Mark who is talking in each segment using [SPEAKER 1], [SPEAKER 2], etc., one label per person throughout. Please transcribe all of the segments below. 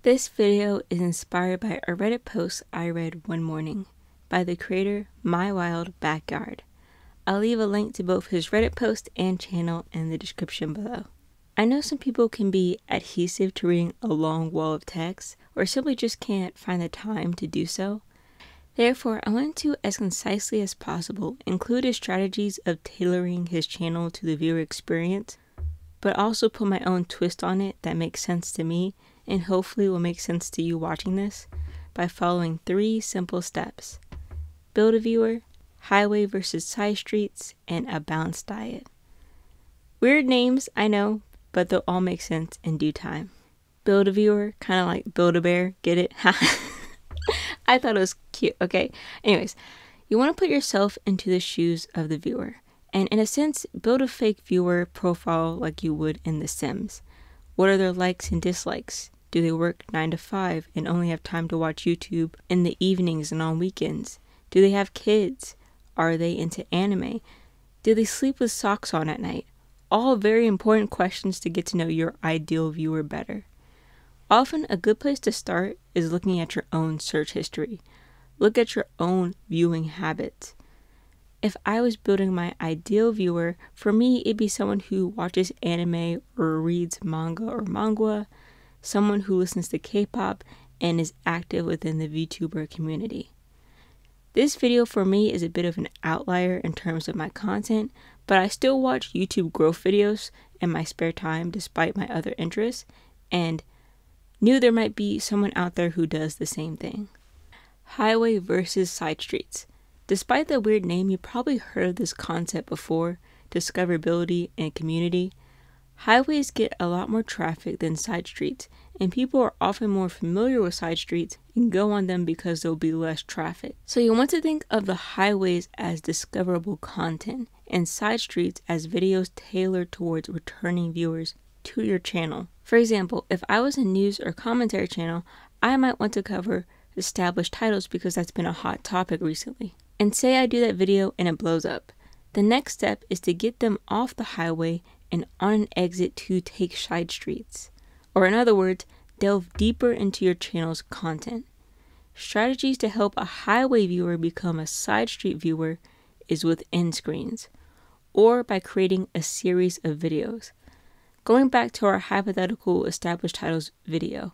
[SPEAKER 1] This video is inspired by a Reddit post I read one morning by the creator My Wild Backyard. I'll leave a link to both his Reddit post and channel in the description below. I know some people can be adhesive to reading a long wall of text or simply just can't find the time to do so. Therefore, I want to, as concisely as possible, include his strategies of tailoring his channel to the viewer experience, but also put my own twist on it that makes sense to me and hopefully will make sense to you watching this by following 3 simple steps: build a viewer, highway versus side streets, and a balanced diet. Weird names, I know, but they'll all make sense in due time. Build a viewer, kind of like build a bear, get it? I thought it was cute. Okay, anyways, you want to put yourself into the shoes of the viewer, and in a sense, build a fake viewer profile like you would in The Sims. What are their likes and dislikes? Do they work 9 to 5 and only have time to watch YouTube in the evenings and on weekends? Do they have kids? Are they into anime? Do they sleep with socks on at night? All very important questions to get to know your ideal viewer better. Often, a good place to start is looking at your own search history. Look at your own viewing habits. If I was building my ideal viewer, for me, it'd be someone who watches anime or reads manga or mangua, someone who listens to K-pop and is active within the VTuber community. This video for me is a bit of an outlier in terms of my content, but I still watch YouTube growth videos in my spare time despite my other interests, and knew there might be someone out there who does the same thing. Highway versus side streets. Despite the weird name, you probably heard of this concept before: discoverability and community. Highways get a lot more traffic than side streets, and people are often more familiar with side streets and go on them because there will be less traffic. So you want to think of the highways as discoverable content and side streets as videos tailored towards returning viewers to your channel. For example, if I was a news or commentary channel, I might want to cover established titles because that's been a hot topic recently. And say I do that video and it blows up. The next step is to get them off the highway and on an exit to take side streets. Or in other words, delve deeper into your channel's content. Strategies to help a highway viewer become a side street viewer is with end screens, or by creating a series of videos. Going back to our hypothetical established titles video,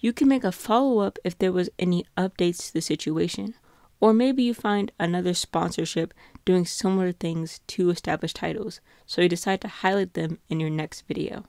[SPEAKER 1] you can make a follow-up if there was any updates to the situation, or maybe you find another sponsorship doing similar things to established titles, so you decide to highlight them in your next video.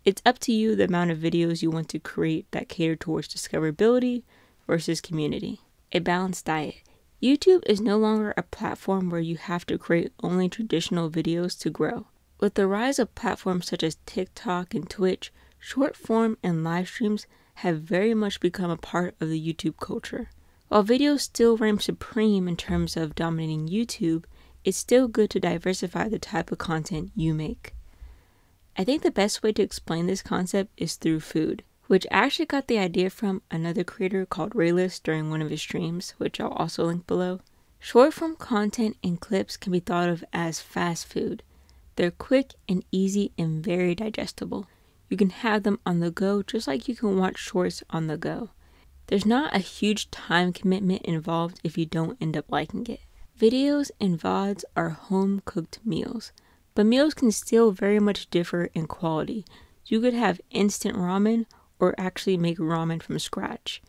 [SPEAKER 1] It's up to you the amount of videos you want to create that cater towards discoverability versus community. A balanced diet. YouTube is no longer a platform where you have to create only traditional videos to grow. With the rise of platforms such as TikTok and Twitch, short form and live streams have very much become a part of the YouTube culture. While videos still reign supreme in terms of dominating YouTube, it's still good to diversify the type of content you make. I think the best way to explain this concept is through food, which I actually got the idea from another creator called Rayless during one of his streams, which I'll also link below. Short form content and clips can be thought of as fast food. They're quick and easy and very digestible. You can have them on the go just like you can watch shorts on the go. There's not a huge time commitment involved if you don't end up liking it. Videos and VODs are home-cooked meals, but meals can still very much differ in quality. You could have instant ramen or actually make ramen from scratch.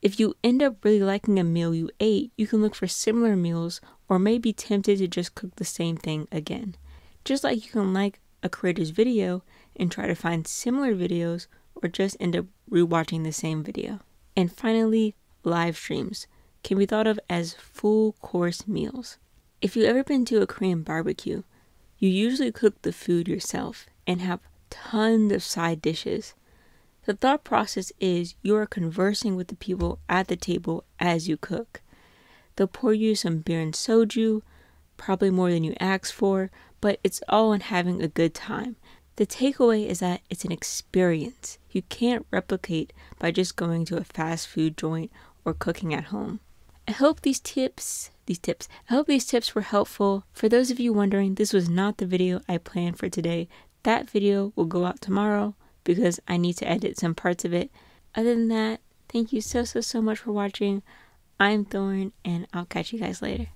[SPEAKER 1] If you end up really liking a meal you ate, you can look for similar meals or may be tempted to just cook the same thing again. Just like you can like a creator's video and try to find similar videos or just end up rewatching the same video. And finally, live streams can be thought of as full course meals. If you've ever been to a Korean barbecue, you usually cook the food yourself and have tons of side dishes. The thought process is you are conversing with the people at the table as you cook. They'll pour you some beer and soju, probably more than you asked for, but it's all in having a good time. The takeaway is that it's an experience you can't replicate by just going to a fast food joint or cooking at home. I hope these tips were helpful. For those of you wondering, this was not the video I planned for today. That video will go out tomorrow because I need to edit some parts of it. Other than that, thank you so much for watching. I'm Thorn, and I'll catch you guys later.